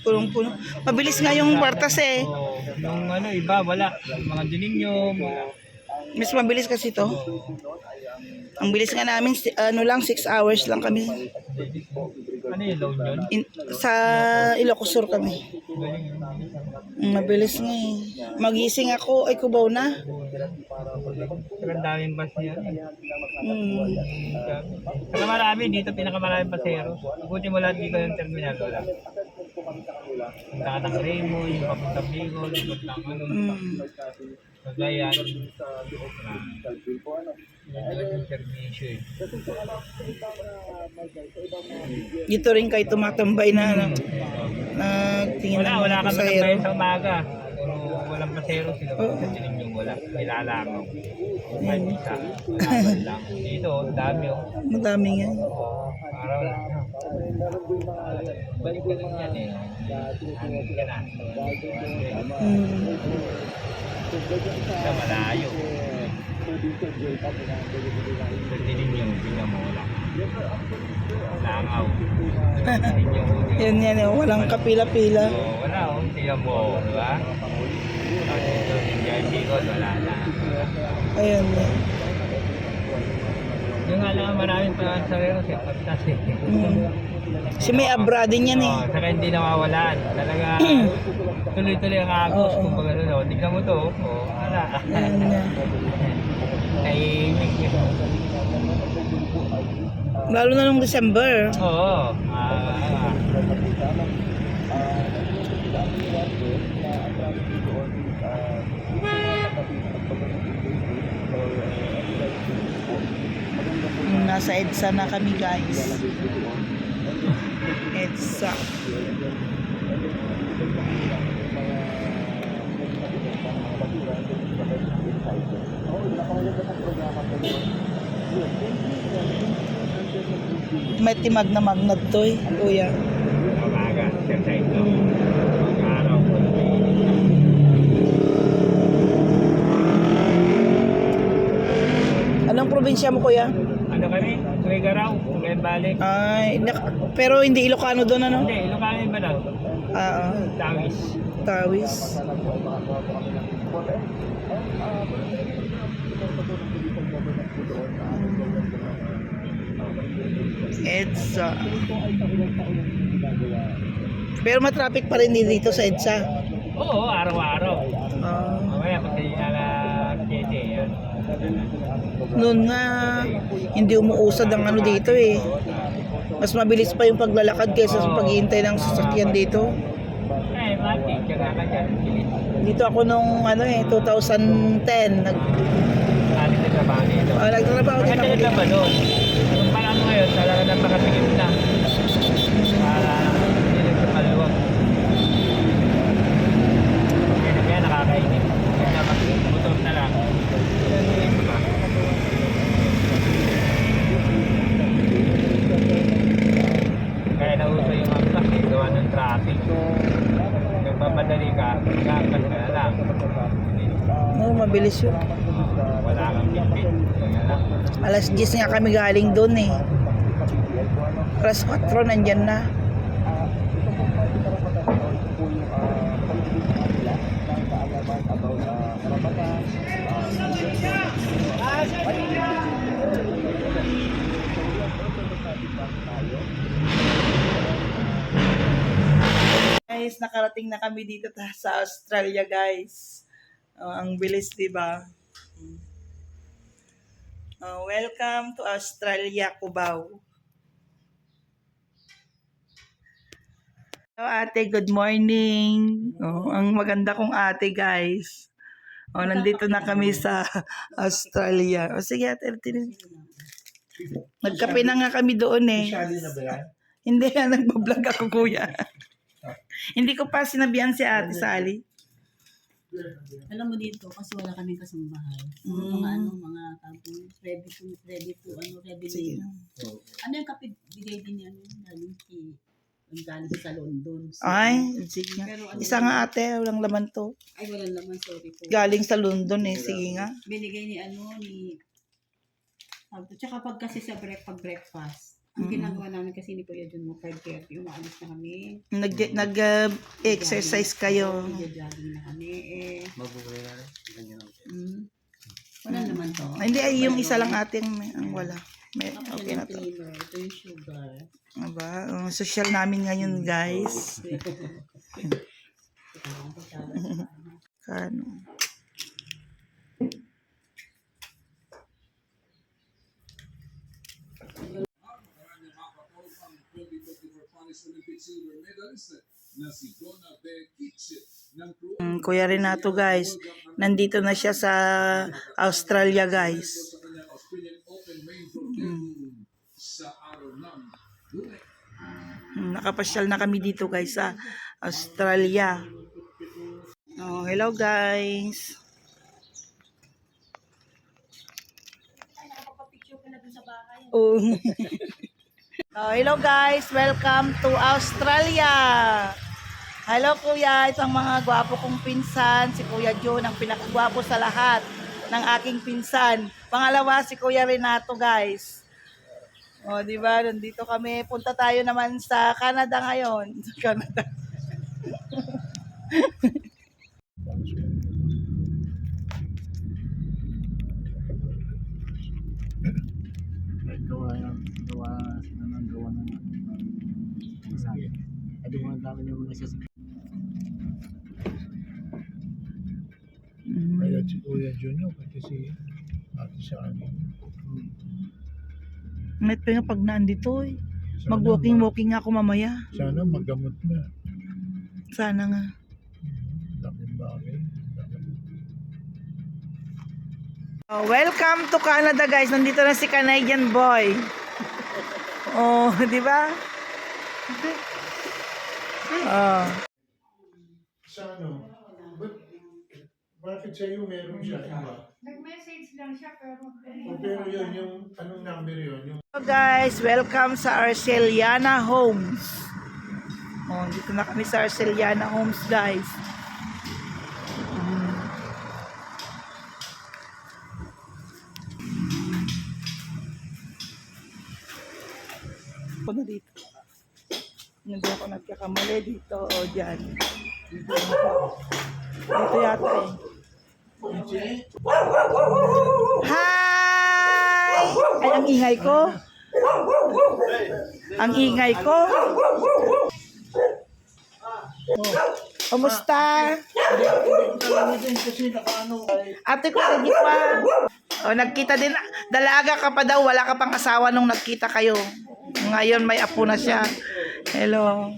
Punong-puno. Mabilis nga yung kwartas eh. Oo. Yung ano, iba, wala. Yung mga dininyong, wala. Mas mabilis kasi to. Ang bilis nga namin, ano lang, 6 hours lang kami. Ano yung loan yun? Sa Ilocos Sur kami. Galing yun. Mabilis nga eh. Magising ako, ay kubaw na. Saka ang daming bus niya. Mm. Saka marami dito, pinakamaraming pasero. Buti mo lahat dito yung terminal, wala. Punta ka ng Remo, yung papuntang Bicol, yung papuntang ano, Cagayan. Yung servisyo eh. Dito rin kayo tumatambay na tingin Wala ng kami pasahero. nagbayad sa umaga. Pero walang pasero sila. Kasi yung wala. Nilalakaw. Kahit isa. Wala lang. Dito, ang dami oh. Madami nga. Araw lang. Balik ka lang yan eh. Hangin ka na. Sa malayo. Sa dilim yung mo lang. Langaw. Yan yan eh, walang kapila-pila. So, wala oh. Tingnan mo, di ba? Tapos ito, yung jersey ko, wala na. Ayun yan. Yung nga lang, maraming pasahero siya, pagtas eh. Si may abra din yan eh. Oo, saka hindi nawawalan. Talaga, tuloy-tuloy ang agos. Oo. Kung baga ano, tignan mo to. Oo, wala. Ayun yan. Tahimik eh. Lalo na nung December. Oo. Nasa EDSA na kami guys. EDSA. May timag na magnat to eh, kuya. Umaga, exercise lang. Pag-araw. Anong probinsya mo kuya? Ano kami? Tuwigaraw. Tuwig balik. Ay, pero hindi Ilocano doon ano? Hindi, Ilocano yung balag. Tawis. Tawis. EDSA. Pero matraffic pa rin dito sa EDSA. Oo, araw-araw. Ah. Mamaya pag alas 7 yan. Noon nga, hindi umuusad ang ano dito eh. Mas mabilis pa yung paglalakad kaysa sa paghihintay ng sasakyan dito. Eh, mati, tsaga ka dyan. Dito ako nung ano eh, 2010. Alit na trabaho dito. Nagtrabaho din ako Maganda dito. ba doon? Kung parang ngayon, talaga napakatigil na. Para hindi lang sa maluwag. Kaya nakakainip. Kaya mag-motor na lang. Diba? Kaya nauso yung angkas eh, gawa ng traffic. Kung papadali ka, angkas ka na lang. Oo, mabilis yun. Wala kang bitbit. Kaya lang. Alas 10 nga kami galing doon eh. Alas 4 nandyan na. Guys, nakarating na kami dito sa Australia, guys. Ang bilis, 'di ba? Welcome to Australia, Cubao. Hello, ate. Good morning. Ang maganda kong ate, guys. Nandito na kami sa Australia. Sige, ate. Nagkape na nga kami doon eh. Hindi, nagbablog ako, kuya. Hindi ko pa sinabihan si ate Sally. Alam mo dito, kasi wala kaming kasambahay. Mga tapos ready to Sige. Ano yung kape bigay din yan? Galing sa London. So, Ay, sige nga. pero Isa nga ate, walang laman to. Ay, wala naman, sorry po. Galing sa London eh, sige nga. Binigay ni. Tsaka pag kasi sa pag breakfast, Ang ginagawa namin kasi ni Kuya Jun mo, 5:30, umaalis na kami. Nag-exercise kayo. Nag-jogging na kami. Mabubuhay na rin. Ganyan ako. Wala naman to. Hindi, ay yung isa lang ating ang wala. May, Ako okay yung na to. cleaner. Ito yung sugar. Aba, social namin ngayon, guys. Kano. Kuya Renato, guys. Nandito na siya sa Australia, guys. Nakapasyal na kami dito, guys, sa Australia. Oh, hello, guys. Oh. Oh, hello, guys. Welcome to Australia. Hello, kuya. Ito ang mga gwapo kong pinsan. Si Kuya John, ang pinakagwapo sa lahat ng aking pinsan. Pangalawa, si Kuya Renato, guys. O, di ba? Nandito kami. Punta tayo naman sa Canada ngayon. Sa Canada. Gawa ng sabi. Adi mo ang dami naman nagsasakit. Kaya si Kuya Junior, pati si Ate Shani. May pa nga pag naandito eh. Mag-walking ako mamaya. Sana magamot na. Sana nga. Laking bagay. Oh, welcome to Canada, guys. Nandito na si Canadian boy. Oh, di ba? Oh. Sa ano? Bakit sa'yo meron siya? Iba? Nag-message lang siya pero Pero yun, yung anong number yun? Yung Hello, guys. Welcome sa Arceliana Homes. Oh, dito na kami sa Arceliana Homes, guys. Ako na dito. Hindi ako nagkakamali dito o dyan. Dito yata eh. Hi! Ay, ang ingay ko. Ang ingay ko. Kamusta? Ate ko, hindi pa. O, nagkita din. Dalaga ka pa daw. Wala ka pang asawa nung nagkita kayo. Ngayon may apo na siya. Hello.